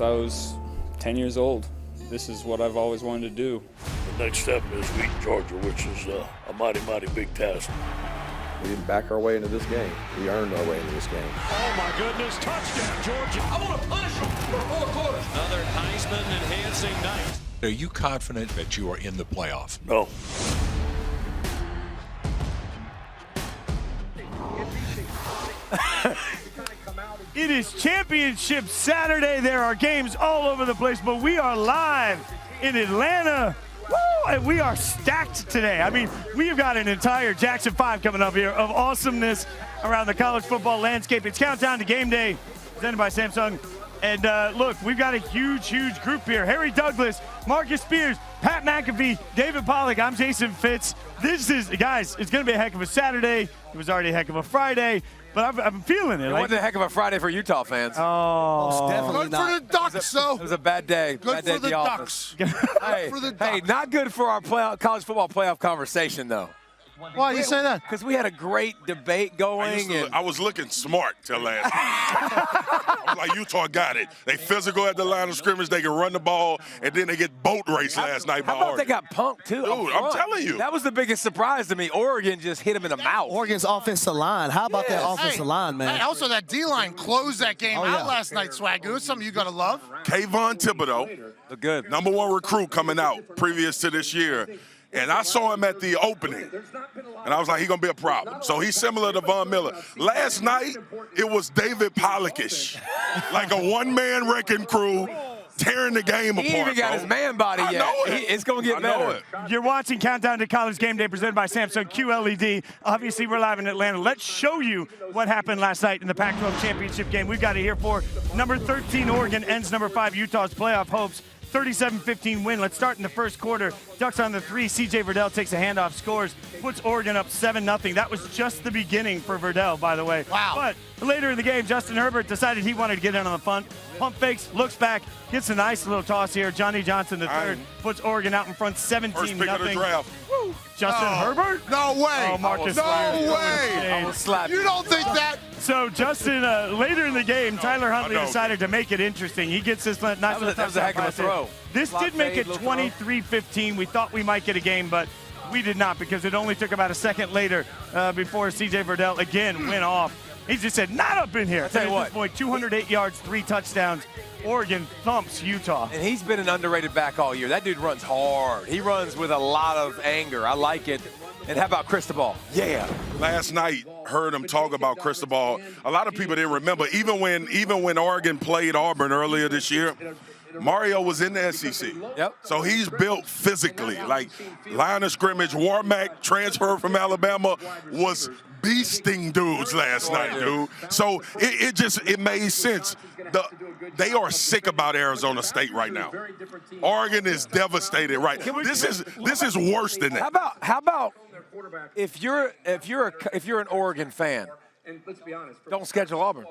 since I was 10 years old. This is what I've always wanted to do. The next step is beat Georgia, which is a mighty, mighty big task. We didn't back our way into this game. We earned our way into this game. Oh, my goodness. Touchdown, Georgia. I want to punish them for 4 quarters. Another Heisman-enhancing night. Are you confident that you are in the playoff? No. It is Championship Saturday. There are games all over the place, but we are live in Atlanta. Woo! And we are stacked today. I mean, we've got an entire Jackson 5 coming up here of awesomeness around the college football landscape. It's Countdown to Game Day, presented by Samsung. And look, we've got a huge, huge group here. Harry Douglas, Marcus Spears, Pat McAfee, David Pollack. I'm Jason Fitz. This is, guys, it's going to be a heck of a Saturday. It was already a heck of a Friday. But I'm feeling it. It wasn't a heck of a Friday for Utah fans. Oh, definitely good for the Ducks, though. It was a bad day. Good bad day for the Ducks. Hey, not good for our college football playoff conversation, though. Why do you say that? Because we had a great debate going. I was looking smart till last night. I was like, Utah got it. They physical at the line of scrimmage. They can run the ball, and then they get boat raced last night by How about Oregon. they got punked, too? Dude, I'm telling you. That was the biggest surprise to me. Oregon just hit him in the mouth. Oregon's offensive line. How about that offensive line, man? Hey, also, that D-line closed that game out last night, Swag. It was something you got to love. Kayvon Thibodeau, Look good. #1 recruit coming out previous to this year. And I saw him at the opening, and I was like, he's going to be a problem. So he's similar to Von Miller. Last night, it was David Pollack-ish, like a one-man wrecking crew tearing the game apart. He ain't even got his man body yet. It's going to get better. You're watching Countdown to College Game Day presented by Samsung QLED. Obviously, we're live in Atlanta. Let's show you what happened last night in the Pac-12 championship game. We've got it here for number 13 Oregon ends number 5 Utah's playoff hopes. 37-15 win. Let's start in the first quarter. Ducks on the 3. C.J. Verdell takes a handoff, scores, puts Oregon up 7-0. That was just the beginning for Verdell, by the way. Wow. But later in the game, Justin Herbert decided he wanted to get in on the punt. Pump fakes, looks back, gets a nice little toss here. Johnny Johnson, the third, puts Oregon out in front 17-0. First pick of the draft. Woo. Justin Herbert? No way. Oh, Marcus no Spears. way. I will slap You don't think that? So, Justin, later in the game, Tyler Huntley decided to make it interesting. He gets this nice that was a heck of a throw. This did make it 23-15. We thought we might get a game, but we did not because it only took about a second later before C.J. Verdell again went off. He just said, not up in here. I'll tell you at this point, 208 yards, 3 touchdowns. Oregon thumps Utah. And he's been an underrated back all year. That dude runs hard. He runs with a lot of anger. I like it. And how about Cristobal? Yeah. Last night, heard him talk about Cristobal. A lot of people didn't remember, even when Oregon played Auburn earlier this year, Mario was in the SEC. Yep. So he's built physically. Like, line of scrimmage, Warmack, transfer from Alabama, was beasting dudes last night, dude. So it made sense. They are sick about Arizona State right now. Oregon is devastated right. This is worse than that. How about if you're an Oregon fan, And let's be honest, don't schedule Auburn.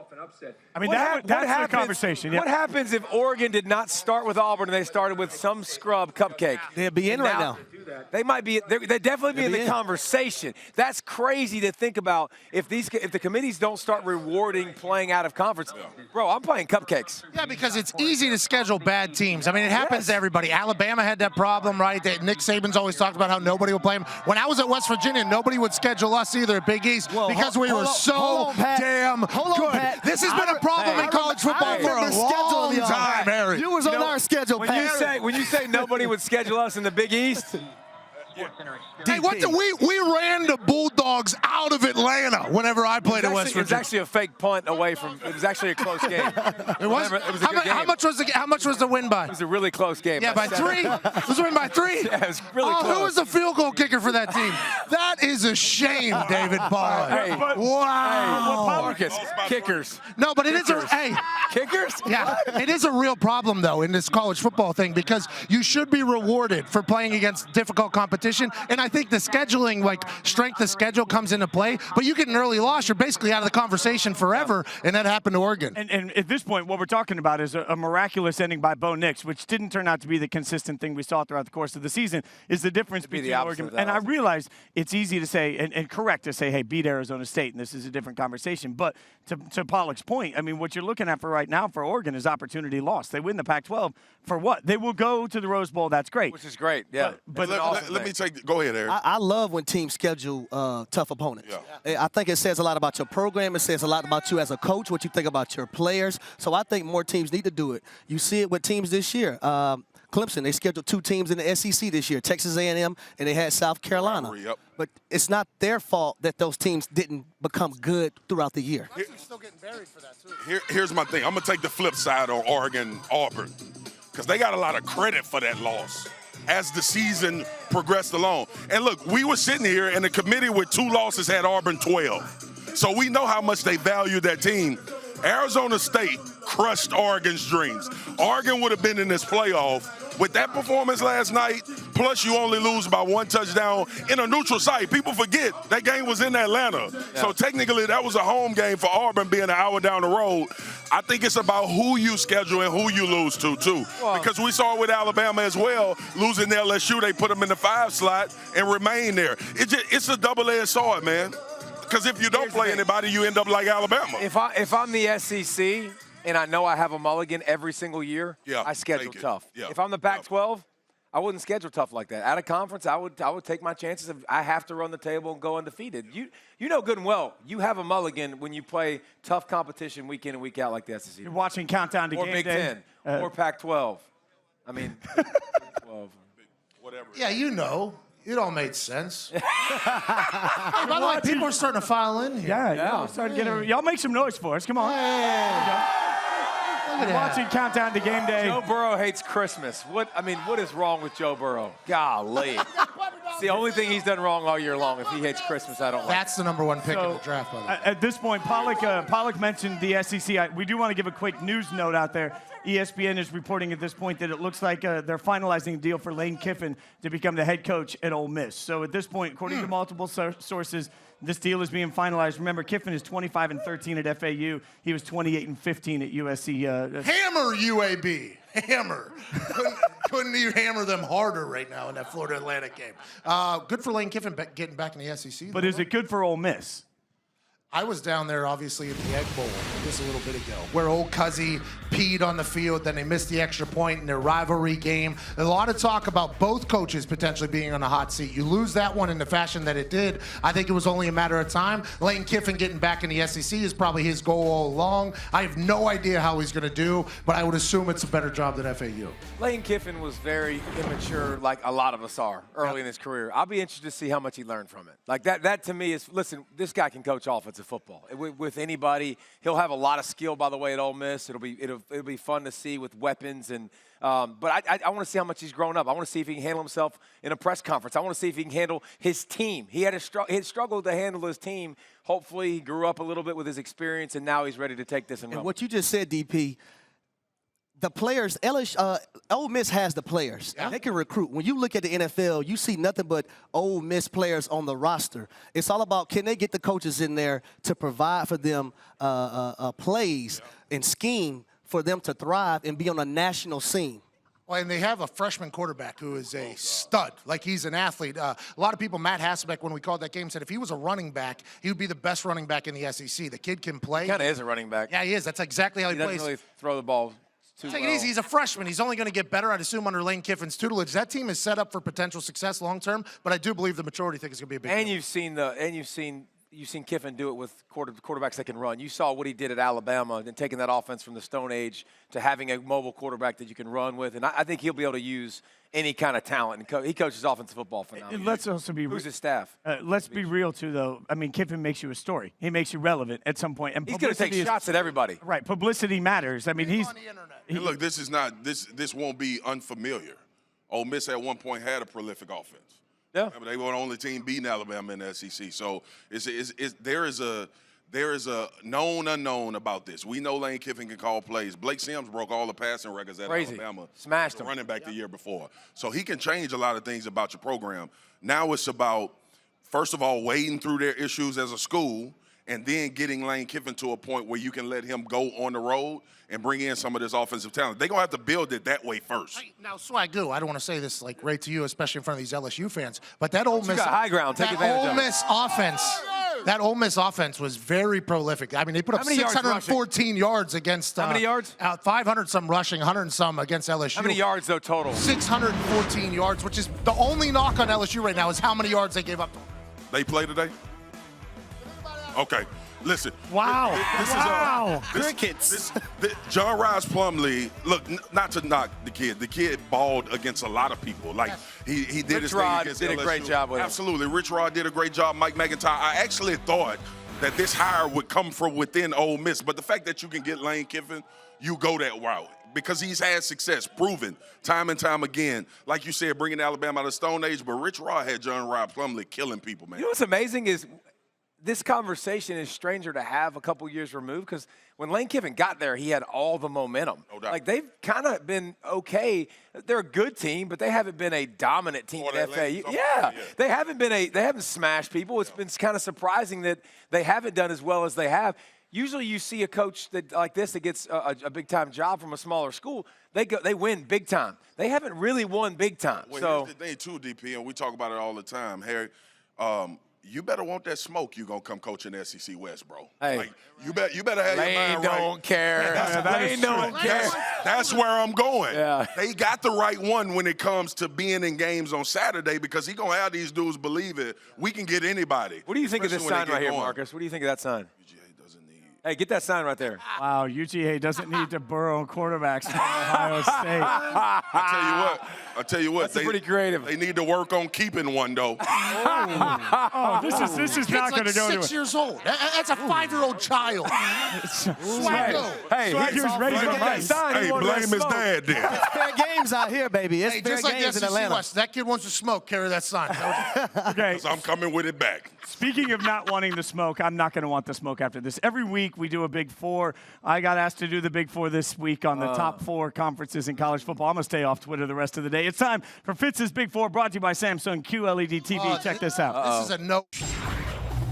I mean, that's the conversation. Yeah. What happens if Oregon did not start with Auburn and they started with some scrub cupcake? They'd be in right now. They might be. They'd definitely be in the conversation. That's crazy to think about. If the committees don't start rewarding playing out of conference, bro, I'm playing cupcakes. Yeah, because it's easy to schedule bad teams. I mean, it happens to everybody. Alabama had that problem, right? That Nick Saban's always talked about how nobody would play him. When I was at West Virginia, nobody would schedule us either at Big East because we were so damn good. This has been a problem in college football for a long time, Harry. You was on our schedule, Pat. When you say nobody would schedule us in the Big East. Hey, we ran the Bulldogs out of Atlanta whenever I played at West Virginia. It was actually a fake punt away from. It was actually a close game. It was. It was a good game. How much was the win by? It was a really close game. Yeah, by 3. It was a win by 3. Yeah, it was really close. Who was the field goal kicker for that team? That is a shame, David Pollack. Hey, wow. Marcus, kickers. No, but it is a kickers. Yeah, it is a real problem though in this college football thing because you should be rewarded for playing against difficult competition. competition. And I think the scheduling, like strength of schedule, comes into play. But you get an early loss, you're basically out of the conversation forever, and that happened to Oregon. And at this point, what we're talking about is a miraculous ending by Bo Nix, which didn't turn out to be the consistent thing we saw throughout the course of the season, is the difference between Oregon. And I realize it's easy to say and correct to say, hey, beat Arizona State, and this is a different conversation. But to Pollack's point, I mean, what you're looking at for right now for Oregon is opportunity lost. They win the Pac-12 for what? They will go to the Rose Bowl. That's great. Which is great, yeah. But let me take – go ahead, Eric. I love when teams schedule tough opponents. Yeah. I think it says a lot about your program. It says a lot about you as a coach, what you think about your players. So I think more teams need to do it. You see it with teams this year. Clemson, they scheduled 2 teams in the SEC this year, Texas A&M, and they had South Carolina. But it's not their fault that those teams didn't become good throughout the year. Clemson's still getting buried for that, too. Here's my thing. I'm going to take the flip side on Oregon-Auburn because they got a lot of credit for that loss as the season progressed along. And look, we were sitting here, and the committee with 2 losses had Auburn 12. So we know how much they value that team. Arizona State crushed Oregon's dreams. Oregon would have been in this playoff. With that performance last night, plus you only lose by 1 touchdown in a neutral site. People forget that game was in Atlanta. Yeah. So technically that was a home game for Auburn being an hour down the road. I think it's about who you schedule and who you lose to, too. Well, because we saw it with Alabama as well. Losing to LSU, they put them in the 5 slot and remain there. It's a double-edged sword, man. Because if you don't play anybody, you end up like Alabama. If I'm the SEC and I know I have a mulligan every single year, I schedule tough. Yeah. If I'm the Pac-12, I wouldn't schedule tough like that. At a conference, I would take my chances. I have to run the table and go undefeated. You know good and well, you have a mulligan when you play tough competition week in and week out like the SEC. You're watching Countdown to Or Game Big Day. Ten, or Pac-12. I mean, 12. Whatever. Yeah, you know. It all made sense. By the way, people are starting to file in here. Yeah. Y'all make some noise for us. Come on. We're watching Countdown to Game Day. Joe Burrow hates Christmas. What is wrong with Joe Burrow? Golly. It's the only thing he's done wrong all year long. If he hates Christmas, I don't like it. That's the #1 pick in the draft, by the way. At this point, Pollack mentioned the SEC. We do want to give a quick news note out there. ESPN is reporting at this point that it looks like they're finalizing a deal for Lane Kiffin to become the head coach at Ole Miss. So at this point, according to multiple sources, this deal is being finalized. Remember, Kiffin is 25-13 at FAU. He was 28-15 at USC. Hammer UAB. Hammer. Couldn't you hammer them harder right now in that Florida Atlantic game? Good for Lane Kiffin getting back in the SEC. But is it good for Ole Miss? I was down there, obviously, at the Egg Bowl just a little bit ago, where old Cuzzy peed on the field, then they missed the extra point in their rivalry game. A lot of talk about both coaches potentially being on the hot seat. You lose that one in the fashion that it did. I think it was only a matter of time. Lane Kiffin getting back in the SEC is probably his goal all along. I have no idea how he's going to do, but I would assume it's a better job than FAU. Lane Kiffin was very immature, like a lot of us are, early in his career. I'll be interested to see how much he learned from it. Like that to me is, listen, this guy can coach offensive football with anybody. He'll have a lot of skill, by the way, at Ole Miss. It'll be fun to see with weapons and. But I want to see how much he's grown up. I want to see if he can handle himself in a press conference. I want to see if he can handle his team. He had struggled to handle his team. Hopefully, he grew up a little bit with his experience, and now he's ready to take this and run. What you just said, DP. The players, Ole Miss has the players. Yeah. They can recruit. When you look at the NFL, you see nothing but Ole Miss players on the roster. It's all about, can they get the coaches in there to provide for them plays and scheme for them to thrive and be on a national scene. Well, and they have a freshman quarterback who is a stud. Like, he's an athlete. A lot of people, Matt Hasselbeck, when we called that game, said if he was a running back, he would be the best running back in the SEC. The kid can play. He kind of is a running back. Yeah, he is. That's exactly how he plays. He doesn't really throw the ball too Take well. it easy. He's a freshman. He's only going to get better, I'd assume, under Lane Kiffin's tutelage. That team is set up for potential success long term, but I do believe the majority think it's going to be a big deal. You've seen Kiffin do it with quarterbacks that can run. You saw what he did at Alabama and taking that offense from the Stone Age to having a mobile quarterback that you can run with. And I think he'll be able to use any kind of talent. And he coaches offensive football for now. Let's also be who's his staff? Let's be real, too, though. I mean, Kiffin makes you a story. He makes you relevant at some point. And he's going to take shots at everybody. Right. Publicity matters. I mean, he's on the internet. And look, this won't be unfamiliar. Ole Miss at one point had a prolific offense. Yeah. Remember, they were the only team beating Alabama in the SEC. So there is there is a known unknown about this. We know Lane Kiffin can call plays. Blake Sims broke all the passing records at Alabama. Smashed him. Running back the year before. So he can change a lot of things about your program. Now it's about, first of all, wading through their issues as a school and then getting Lane Kiffin to a point where you can let him go on the road and bring in some of this offensive talent. They're going to have to build it that way first. Now, Swagoo, I don't want to say this like right to you, especially in front of these LSU fans, but that Ole Miss, got high ground. Take advantage of it. That Ole Miss offense was very prolific. I mean, they put up 614 yards against. How many yards? 500 some rushing, 100 some against LSU. How many yards though total? 614 yards, which is the only knock on LSU right now is how many yards they gave up. They play today? Okay. Listen. Wow. Crickets. John Rice Plumlee, look, not to knock the kid. The kid balled against a lot of people. Like, he did his thing against LSU. Rich Rod did a great job with him. Absolutely. Rich Rod did a great job. Mike McIntyre. I actually thought that this hire would come from within Ole Miss. But the fact that you can get Lane Kiffin, you go that route. Because he's had success, proven time and time again. Like you said, bringing Alabama out of the Stone Age. But Rich Rod had John Rice Plumlee killing people, man. You know what's amazing is this conversation is stranger to have a couple years removed because when Lane Kiffin got there, he had all the momentum. No doubt. Like, they've kind of been okay. They're a good team, but they haven't been a dominant team at FAU. Yeah. They haven't smashed people. It's been kind of surprising that they haven't done as well as they have. Usually you see a coach that like this that gets a big-time job from a smaller school, they win big time. They haven't really won big time. Well, here's the thing, too, DP, and we talk about it all the time, Harry. You better want that smoke. You gonna come coach in the SEC West, bro. Hey, like, you better have your mind right. Don't care. Lane don't care. That's where I'm going. Yeah. They got the right one when it comes to being in games on Saturday because he gonna have these dudes believe it. We can get anybody. What do you think of this sign right here, Marcus? What do you think of that sign? Hey, get that sign right there. Wow, UGA doesn't need to burrow quarterbacks from Ohio State. I tell you what. That's pretty creative. They need to work on keeping one, though. This is not going to go anywhere. 6 years old. That's a 5-year-old child. Swaggo. Hey, he was ready to get that sign. Hey, blame his dad then. It's fair games out here, baby. It's fair just like games the in Atlanta. West, that kid wants to smoke. Carry that sign. Okay. So I'm coming with it back. Speaking of not wanting the smoke, I'm not going to want the smoke after this. Every week we do a Big Four. I got asked to do the Big Four this week on the top 4 conferences in college football. I'm going to stay off Twitter the rest of the day. It's time for Fitz's Big Four, brought to you by Samsung QLED TV. Check this out. This is a no.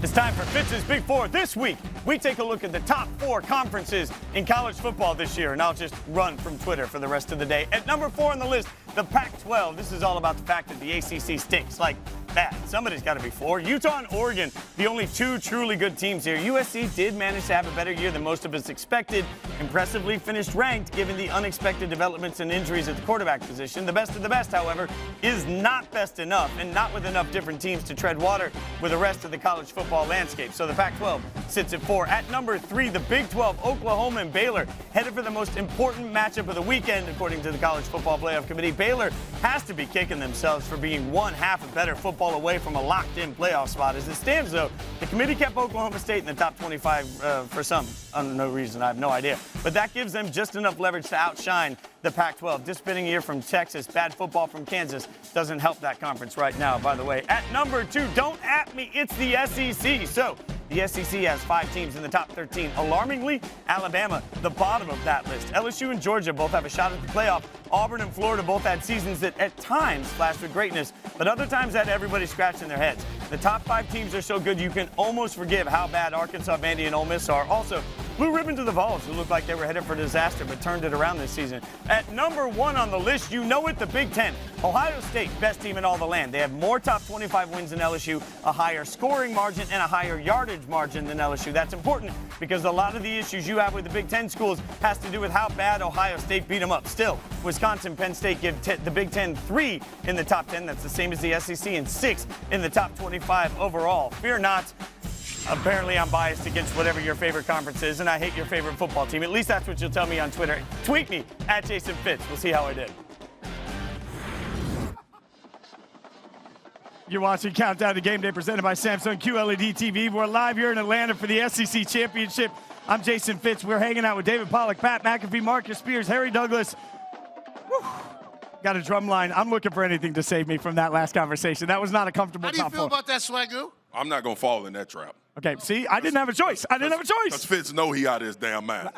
It's time for Fitz's Big Four. This week, we take a look at the top 4 conferences in college football this year, and I'll just run from Twitter for the rest of the day. At number 4 on the list, the Pac-12. This is all about the fact that the ACC stinks like that. Somebody's got to be 4. Utah and Oregon, the only 2 truly good teams here. USC did manage to have a better year than most of us expected. Impressively finished ranked, given the unexpected developments and injuries at the quarterback position. The best of the best, however, is not best enough, and not with enough different teams to tread water with the rest of the college football landscape. So the Pac-12 sits at 4. At number 3, the Big 12, Oklahoma and Baylor, headed for the most important matchup of the weekend, according to the College Football Playoff Committee. Baylor has to be kicking themselves for being one half a better football away from a locked-in playoff spot. As it stands, though, the committee kept Oklahoma State in the top 25 for some unknown reason. I have no idea. But that gives them just enough leverage to outshine the Pac-12. Disappointing year from Texas, bad football from Kansas doesn't help that conference right now, by the way. At number 2, don't at me, it's the SEC. So the SEC has 5 teams in the top 13. Alarmingly, Alabama, the bottom of that list. LSU and Georgia both have a shot at the playoff. Auburn and Florida both had seasons that at times flashed with greatness, but other times had everybody scratching their heads. The top 5 teams are so good you can almost forgive how bad Arkansas, Vandy, and Ole Miss are. Also, blue ribbon to the Vols, who looked like they were headed for disaster but turned it around this season. At number 1 on the list, you know it, the Big Ten. Ohio State, best team in all the land. They have more top 25 wins than LSU, a higher scoring margin, and a higher yardage margin than LSU. That's important because a lot of the issues you have with the Big Ten schools has to do with how bad Ohio State beat them up. Still, Wisconsin, Penn State give the Big Ten 3 in the top 10. That's the same as the SEC, and 6 in the top 25 overall. Fear not. Apparently, I'm biased against whatever your favorite conference is, and I hate your favorite football team. At least that's what you'll tell me on Twitter. Tweet me at Jason Fitz. We'll see how I did. You're watching Countdown to Game Day, presented by Samsung QLED TV. We're live here in Atlanta for the SEC Championship. I'm Jason Fitz. We're hanging out with David Pollack, Pat McAfee, Marcus Spears, Harry Douglas. Whew. Got a drum line. I'm looking for anything to save me from that last conversation. That was not a comfortable top 4. How do you feel about that, Swagoo? I'm not going to fall in that trap. Okay, see, I didn't have a choice. I didn't have a choice. Because Fitz know he out of his damn mind.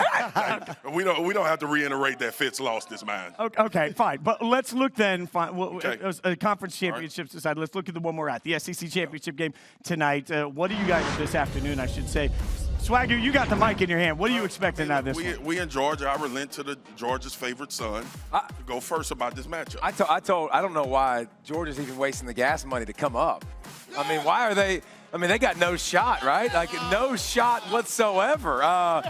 we don't have to reiterate that Fitz lost his mind. Okay, fine. But let's look then. Okay. Conference championships aside, let's look at the one we're at, the SEC championship game tonight. What do you guys this afternoon, I should say? Swagger, you got the mic in your hand. What are you expecting out of this one? We in Georgia. I relent to Georgia's favorite son to go first about this matchup. I don't know why Georgia's even wasting the gas money to come up. I mean, why are they? I mean, they got no shot, right? Like, no shot whatsoever. I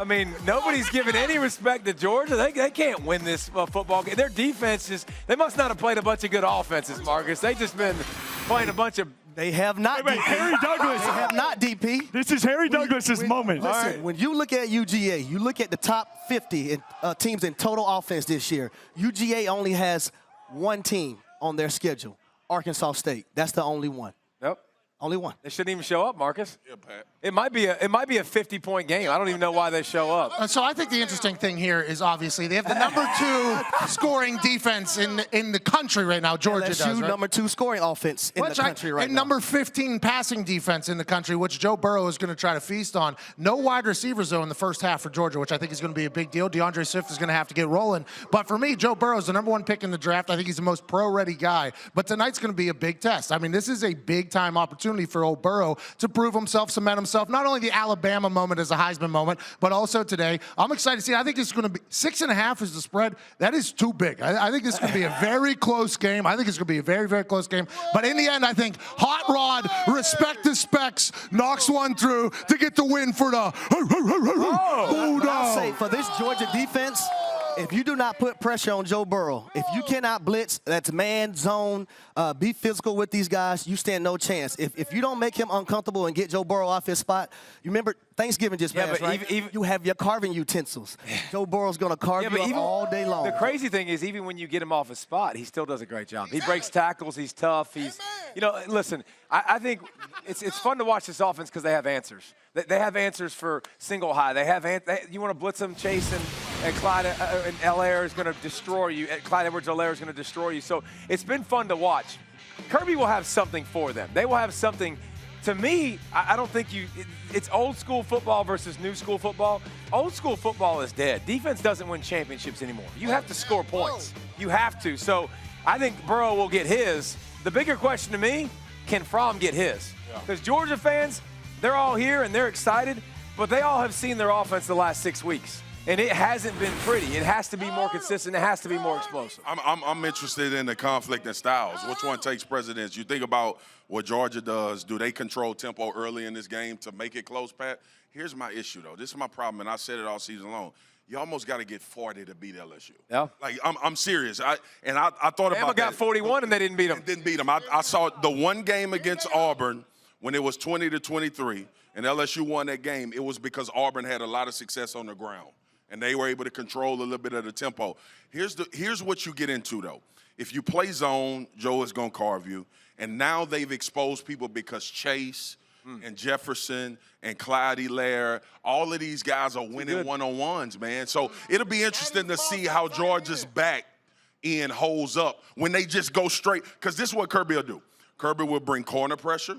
mean, nobody's giving any respect to Georgia. They can't win this football game. Their defense they must not have played a bunch of good offenses, Marcus. They've just been playing a bunch of. They have not. Wait, Harry Douglas. They have not, DP. This is Harry Douglas's moment. Listen, when you look at UGA, you look at the top 50 teams in total offense this year. UGA only has one team on their schedule, Arkansas State. That's the only one. Yep. Only one. They shouldn't even show up, Marcus. Yeah, Pat. It might be a 50-point game. I don't even know why they show up. So I think the interesting thing here is obviously they have the number 2 scoring defense in the country right now. Georgia LSU, does, right? number 2 scoring offense in the country right and now. number 15 passing defense in the country, which Joe Burrow is going to try to feast on. No wide receivers, though, in the first half for Georgia, which I think is going to be a big deal. DeAndre Swift is going to have to get rolling. But for me, Joe Burrow is the number 1 pick in the draft. I think he's the most pro-ready guy. But tonight's going to be a big test. I mean, this is a big-time opportunity for old Burrow to prove himself, cement himself, not only the Alabama moment as a Heisman moment, but also today. I'm excited to see. I think it's going to be 6.5 is the spread. That is too big. I think this could be a very close game. I think it's going to be a very, very close game. But in the end, I think Hot Rod, respect the specs, knocks one through to get the win for the I'll say for this Georgia defense, if you do not put pressure on Joe Burrow, if you cannot blitz, that's man, zone, be physical with these guys, you stand no chance. If you don't make him uncomfortable and get Joe Burrow off his spot, you remember Thanksgiving just passed, right? Even, you have your carving utensils. Joe Burrow's going to carve you up all day long. The crazy thing is, even when you get him off his spot, he still does a great job. He breaks tackles. He's tough. Listen, I think it's fun to watch this offense because they have answers. They have answers for single high. You want to blitz them, Chase and Clyde and Allaire is going to destroy you. Clyde Edwards-Allaire is going to destroy you. So it's been fun to watch. Kirby will have something for them. They will have something. To me, I don't think it's old school football versus new school football. Old school football is dead. Defense doesn't win championships anymore. You have to score points. You have to. So I think Burrow will get his. The bigger question to me, can Fromm get his? Because Georgia fans, they're all here and they're excited, but they all have seen their offense the last 6 weeks. And it hasn't been pretty. It has to be more consistent. It has to be more explosive. I'm interested in the conflict in styles. Which one takes precedence? You think about what Georgia does. Do they control tempo early in this game to make it close, Pat? Here's my issue, though. This is my problem, and I said it all season long. You almost got to get 40 to beat LSU. Yeah. Like, I'm serious. I thought about that. Got 41, and they didn't beat them. Didn't beat them. I saw the one game against Auburn when it was 20-23, and LSU won that game. It was because Auburn had a lot of success on the ground, and they were able to control a little bit of the tempo. Here's what you get into, though. If you play zone, Joe is going to carve you. And now they've exposed people because Chase and Jefferson and Clyde Allaire, all of these guys are winning one-on-ones, man. So it'll be interesting to see how Georgia's back end holds up when they just go straight. Because this is what Kirby will do. Kirby will bring corner pressure.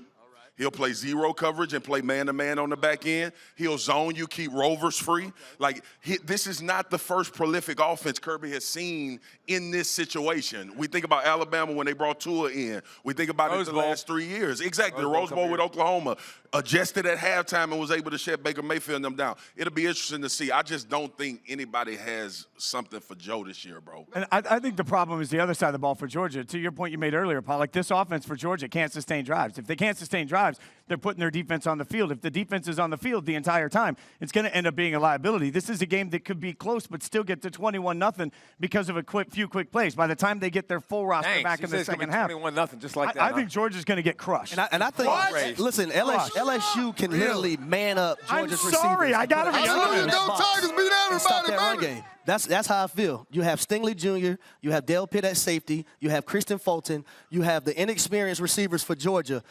He'll play zero coverage and play man-to-man on the back end. He'll zone you, keep rovers free. Like, this is not the first prolific offense Kirby has seen in this situation. We think about Alabama when they brought Tua in. We think about it the last 3 years. Exactly, the Rose Bowl with Oklahoma. Adjusted at halftime and was able to shut Baker Mayfield and them down. It'll be interesting to see. I just don't think anybody has something for Joe this year, bro. And I think the problem is the other side of the ball for Georgia. To your point you made earlier, Paul, like this offense for Georgia can't sustain drives. If they can't sustain drives, they're putting their defense on the field. If the defense is on the field the entire time, it's going to end up being a liability. This is a game that could be close but still get to 21-0 because of a few quick plays. By the time they get their full roster back in the second half, 21-0, just like that. I think Georgia's going to get crushed. And I think, listen, LSU can literally man up Georgia's receivers. I'm sorry, I got to be honest. Tigers beat everybody, run game. That's how I feel. You have Stingley Jr., you have Dale Pitt at safety, you have Kristen Fulton, you have the inexperienced receivers for Georgia.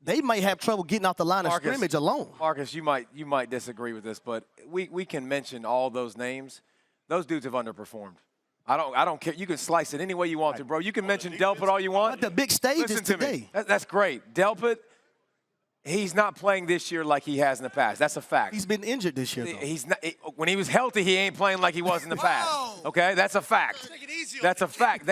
They might have trouble getting off the line of scrimmage alone. Marcus, you might disagree with this, but we can mention all those names. Those dudes have underperformed. I don't care. You can slice it any way you want to, bro. You can mention Delpit all you want. But the big stage is today. That's great. Delpit, He's not playing this year like he has in the past. That's a fact. He's been injured this year, though. He's not, when he was healthy, he ain't playing like he was in the past. Okay, that's a fact. That's a fact.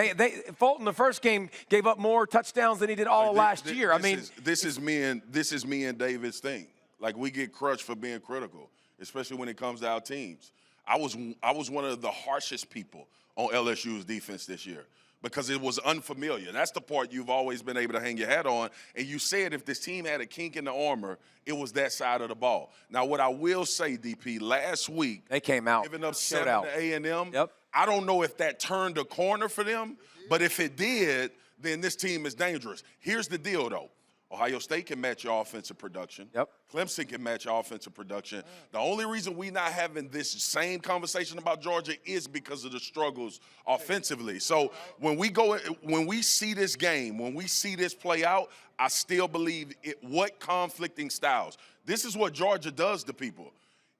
Fulton the first game gave up more touchdowns than he did all last year. This is me and David's thing. Like, we get crushed for being critical, especially when it comes to our teams. I was one of the harshest people on LSU's defense this year, because it was unfamiliar. That's the part you've always been able to hang your hat on. And you said if this team had a kink in the armor, it was that side of the ball. Now, what I will say, DP, last week, they came out, giving up 7 to A&M. Yep. I don't know if that turned a corner for them, but if it did, then this team is dangerous. Here's the deal, though. Ohio State can match your offensive production. Yep. Clemson can match your offensive production. The only reason we're not having this same conversation about Georgia is because of the struggles offensively. So when we see this game, when we see this play out, I still believe what conflicting styles. This is what Georgia does to people.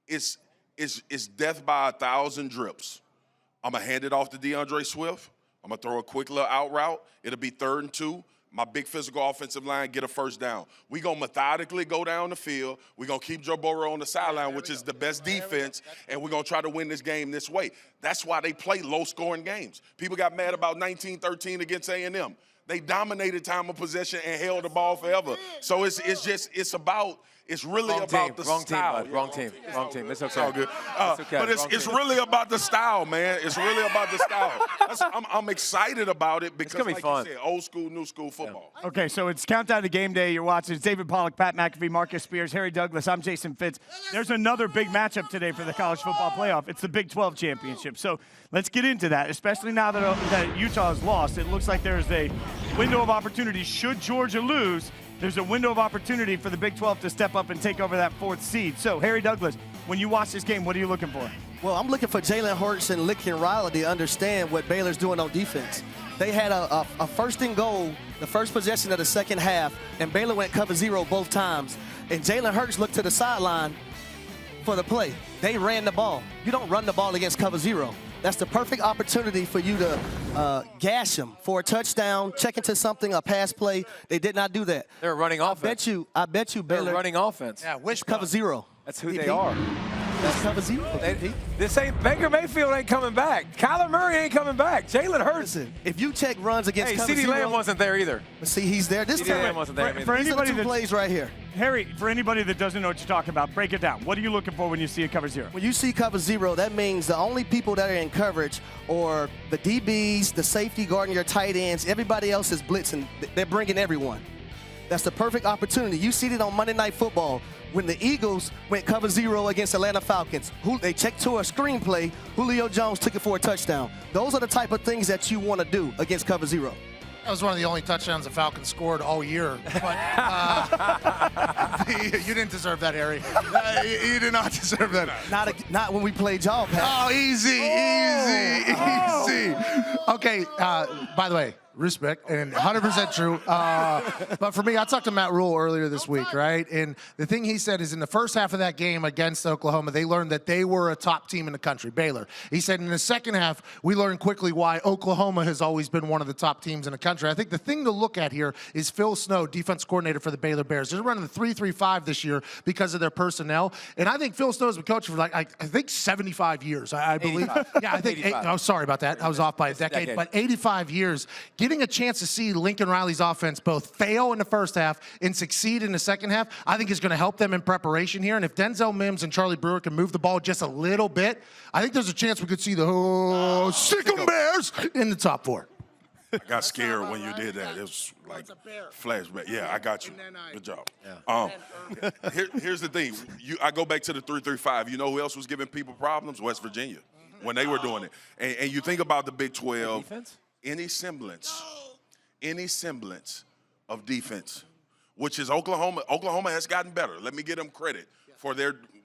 It's death by 1,000 drips. I'm going to hand it off to DeAndre Swift. I'm going to throw a quick little out route. It'll be 3rd and 2. My big physical offensive line get a first down. We're going to methodically go down the field. We're going to keep Joe Burrow on the sideline, which is the best defense, and we're going to try to win this game this way. That's why they play low-scoring games. People got mad about 19-13 against A&M. They dominated time of possession and held the ball forever. So it's really about the style. Wrong team. It's okay. It's all good. But it's really about the style, man. It's really about the style. I'm excited about it because, like you said, old school, new school football. Yeah. Okay, so it's Countdown to Game Day. You're watching. It's David Pollack, Pat McAfee, Marcus Spears, Harry Douglas. I'm Jason Fitz. There's another big matchup today for the college football playoff. It's the Big 12 championship. So let's get into that, especially now that Utah has lost. It looks like there's a window of opportunity. Should Georgia lose, there's a window of opportunity for the Big 12 to step up and take over that 4th seed. So, Harry Douglas, when you watch this game, what are you looking for? Well, I'm looking for Jalen Hurts and Lincoln Riley to understand what Baylor's doing on defense. They had a 1st and goal, the first possession of the second half, and Baylor went cover 0 both times. And Jalen Hurts looked to the sideline for the play. They ran the ball. You don't run the ball against cover 0. That's the perfect opportunity for you to gash them for a touchdown, check into something, a pass play. They did not do that. They're running offense. I bet you Baylor. They're running offense. Yeah, wish cover 0. That's who they are. That's cover 0. This ain't Baker Mayfield ain't coming back. Kyler Murray ain't coming back. Jalen Hurts. Listen, if you check runs against cover 0. CeeDee Lamb wasn't there either. See, he's there this time. Lamb wasn't there. For anybody that plays right here. Harry, for anybody that doesn't know what you're talking about, break it down. What are you looking for when you see a cover 0? When you see cover 0, that means the only people that are in coverage are the DBs, the safety guarding your tight ends. Everybody else is blitzing. They're bringing everyone. That's the perfect opportunity. You see it on Monday Night Football when the Eagles went cover 0 against Atlanta Falcons. They checked to a screenplay. Julio Jones took it for a touchdown. Those are the type of things that you want to do against cover 0. That was one of the only touchdowns the Falcons scored all year. But you didn't deserve that, Harry. You did not deserve that. Not when we played y'all, Pat. Oh, easy. Okay, by the way, respect, and 100% true. But for me, I talked to Matt Rule earlier this week, right? And the thing he said is in the first half of that game against Oklahoma, they learned that they were a top team in the country, Baylor. He said in the second half, we learned quickly why Oklahoma has always been one of the top teams in the country. I think the thing to look at here is Phil Snow, defense coordinator for the Baylor Bears. They're running the 3-3-5 this year because of their personnel. And I think Phil Snow's been coaching for I think 75 years, I believe. 85. Yeah, I think, sorry about that. I was off by a decade. But 85 years. Getting a chance to see Lincoln Riley's offense both fail in the first half and succeed in the second half, I think is going to help them in preparation here. And if Denzel Mims and Charlie Brewer can move the ball just a little bit, I think there's a chance we could see the Sick'em Bears in the top 4. I got scared when you did that. It was like flashback. Yeah, I got you. Good job. Yeah. Here's the thing. I go back to the 3-3-5. You know who else was giving people problems? West Virginia when they were doing it. And you think about the Big 12. Defense? Any semblance of defense, which is Oklahoma. Oklahoma has gotten better. Let me give them credit for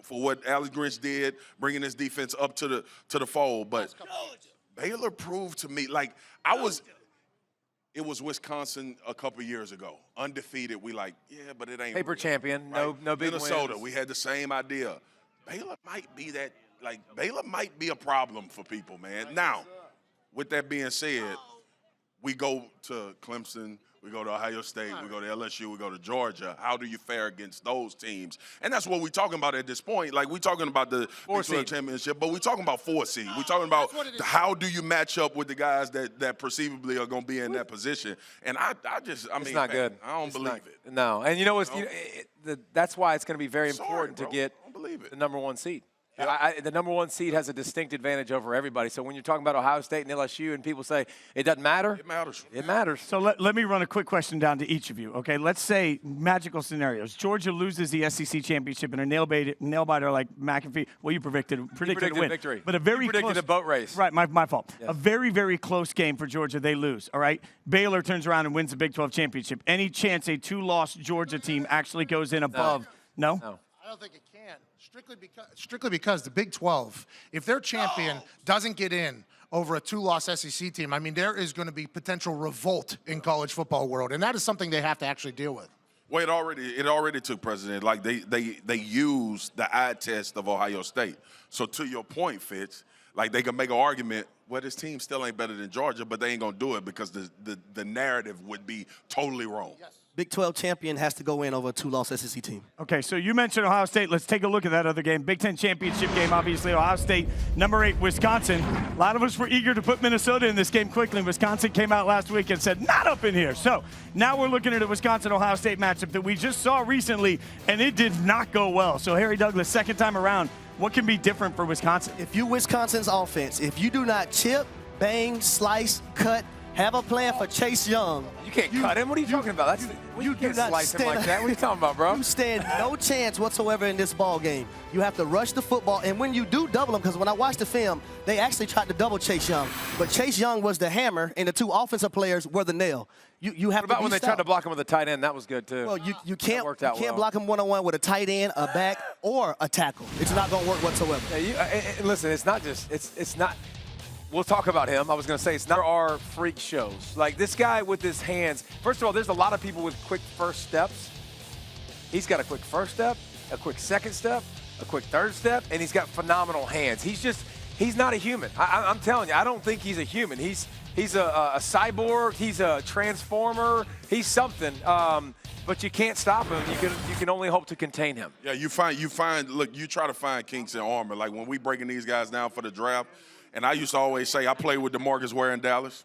what Alex Grinch did, bringing this defense up to the fold. But Baylor proved to me, it was Wisconsin a couple years ago, undefeated. We but it ain't paper champion. Right? No big Minnesota. wins. We had the same idea. Baylor might be that. Baylor might be a problem for people, man. Now, with that being said, we go to Clemson, we go to Ohio State, we go to LSU, we go to Georgia. How do you fare against those teams? And that's what we're talking about at this point. Like, we're talking about the Big 12 championship, but we're talking about 4 seed. We're talking about how do you match up with the guys that perceivably are going to be in that position. And I mean, it's not good. I don't believe it. No. And you know what's that's why it's going to be very important to get the number 1 seed. Yep. The number 1 seed has a distinct advantage over everybody. So when you're talking about Ohio State and LSU and people say it doesn't matter, it matters. It matters. So let me run a quick question down to each of you. Okay, let's say magical scenarios. Georgia loses the SEC championship in a nail biter like McAfee. Well, you predicted a win. Victory. But a very predicted close, a boat race. Right, my fault. Yes. A very, very close game for Georgia. They lose. All right. Baylor turns around and wins the Big 12 championship. Any chance a 2-loss Georgia team actually goes in above? No. I don't think it can. Strictly because the Big 12, if their champion doesn't get in over a 2-loss SEC team, I mean, there is going to be potential revolt in college football world, and that is something they have to actually deal with. Well, it already took precedent. Like, they used the eye test of Ohio State. So to your point, Fitz, like, they can make an argument, well, this team still ain't better than Georgia, but they ain't going to do it because the narrative would be totally wrong. Yes. Big 12 champion has to go in over a 2-loss SEC team. Okay, so you mentioned Ohio State. Let's take a look at that other game. Big Ten championship game, obviously. Ohio State, number 8, Wisconsin. A lot of us were eager to put Minnesota in this game quickly. Wisconsin came out last week and said, not up in here. So now we're looking at a Wisconsin-Ohio State matchup that we just saw recently, and it did not go well. So Harry Douglas, second time around, what can be different for Wisconsin? If you Wisconsin's offense, if you do not chip, bang, slice, cut, have a plan for Chase Young. You can't cut him. What are you talking about? You can't slice him like that. What are you talking about, bro? You stand no chance whatsoever in this ball game. You have to rush the football, and when you do double them, because when I watched the film, they actually tried to double Chase Young, but Chase Young was the hammer, and the 2 offensive players were the nail. You have what about when they tried to block him with a tight end? That was good too. Well, you can't block him one-on-one with a tight end, a back, or a tackle. It's not going to work whatsoever. Yeah, listen, it's not just it's not. We'll talk about him. I was going to say, it's not our freak shows. Like, this guy with his hands, first of all, there's a lot of people with quick first steps. He's got a quick first step, a quick second step, a quick third step, and he's got phenomenal hands. He's not a human. I'm telling you, I don't think he's a human. He's a cyborg. He's a transformer. He's something. But you can't stop him. You can only hope to contain him. Yeah, you find. Look, you try to find kinks in armor. Like, when we breaking these guys down for the draft, and I used to always say, I played with DeMarcus Ware in Dallas.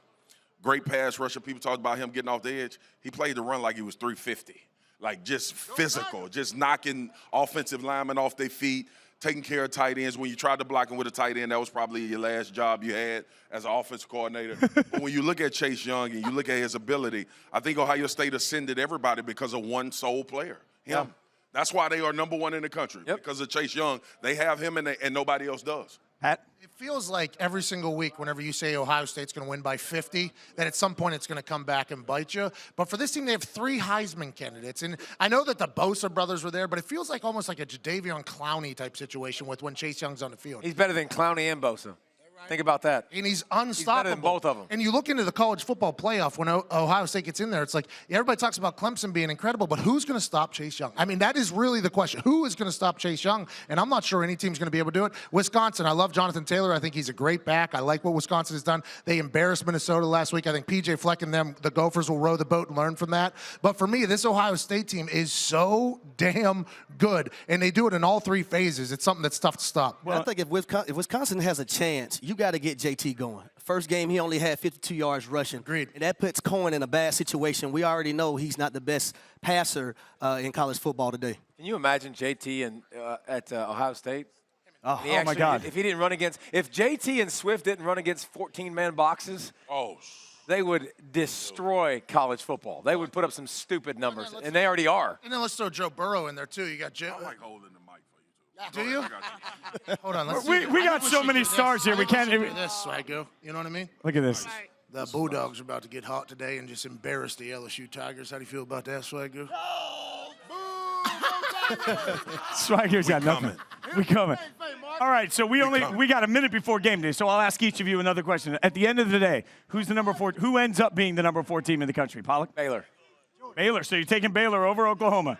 Great pass rusher. People talked about him getting off the edge. He played the run like he was 350. Like, just physical, just knocking offensive linemen off their feet, taking care of tight ends. When you tried to block him with a tight end, that was probably your last job you had as an offensive coordinator. But when you look at Chase Young and you look at his ability, I think Ohio State ascended everybody because of one sole player, him. Yeah. That's why they are number 1 in the country, because of Chase Young. They have him and nobody else does. Pat? It feels like every single week, whenever you say Ohio State's going to win by 50, that at some point it's going to come back and bite you. But for this team, they have 3 Heisman candidates. And I know that the Bosa brothers were there, but it feels like almost like a Jadeveon Clowney type situation with when Chase Young's on the field. He's better than Clowney and Bosa. Think about that. And he's unstoppable. He's better than both of them. And you look into the college football playoff when Ohio State gets in there, it's like everybody talks about Clemson being incredible, but who's going to stop Chase Young? I mean, that is really the question. Who is going to stop Chase Young? And I'm not sure any team's going to be able to do it. Wisconsin, I love Jonathan Taylor. I think he's a great back. I like what Wisconsin has done. They embarrassed Minnesota last week. I think P.J. Fleck and them, the Gophers, will row the boat and learn from that. But for me, this Ohio State team is so damn good, and they do it in all 3 phases. It's something that's tough to stop. Well, I think if Wisconsin has a chance, you got to get JT going. First game, he only had 52 yards rushing. Agreed. And that puts Cohen in a bad situation. We already know he's not the best passer in college football today. Can you imagine JT at Ohio State? Oh my God. If he didn't run against – if JT and Swift didn't run against 14-man boxes, they would destroy college football. They would put up some stupid numbers, and they already are. And then let's throw Joe Burrow in there, too. You got Joe. I like holding the mic for you, Do too. you? Hold on. Let's we got so many stars here. We can't do this, Swaggo. You know what I mean? Look at this. The Bulldogs are about to get hot today and just embarrass the LSU Tigers. How do you feel about that, Swaggo? Swagger's got nothing. We coming. All right, so we got a minute before game day, so I'll ask each of you another question. At the end of the day, who's the number 4? Who ends up being the number 4 team in the country? Pollack? Baylor. Baylor. So you're taking Baylor over Oklahoma.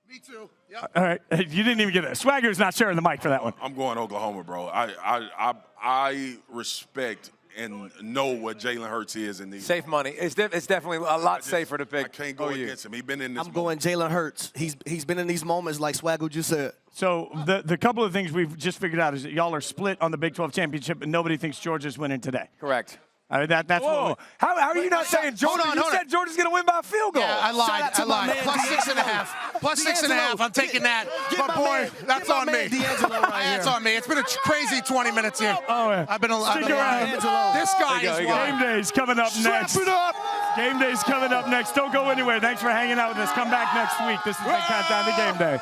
Me too. Yep. All right, you didn't even get that. Swagger's not sharing the mic for that one. I'm going Oklahoma, bro. I respect and know what Jalen Hurts is in these. Safe money. It's definitely a lot safer to pick. I can't go against him. He's been in this. I'm going Jalen Hurts. He's been in these moments like Swaggle just said. So the couple of things we've just figured out is that y'all are split on the Big 12 championship, and nobody thinks Georgia's winning today. Correct. I mean, that's what. How are you not saying Georgia? You said Georgia's going to win by a field goal. Yeah, I lied. Plus 6.5. Plus 6.5. I'm taking that. But boy, that's on me. That's on me. It's been a crazy 20 minutes here. Oh, yeah. I've been Stick around. This guy is Game Day's coming up next. Strap it up. Game Day's coming up next. Don't go anywhere. Thanks for hanging out with us. Come back next week. This is the Countdown to Game Day.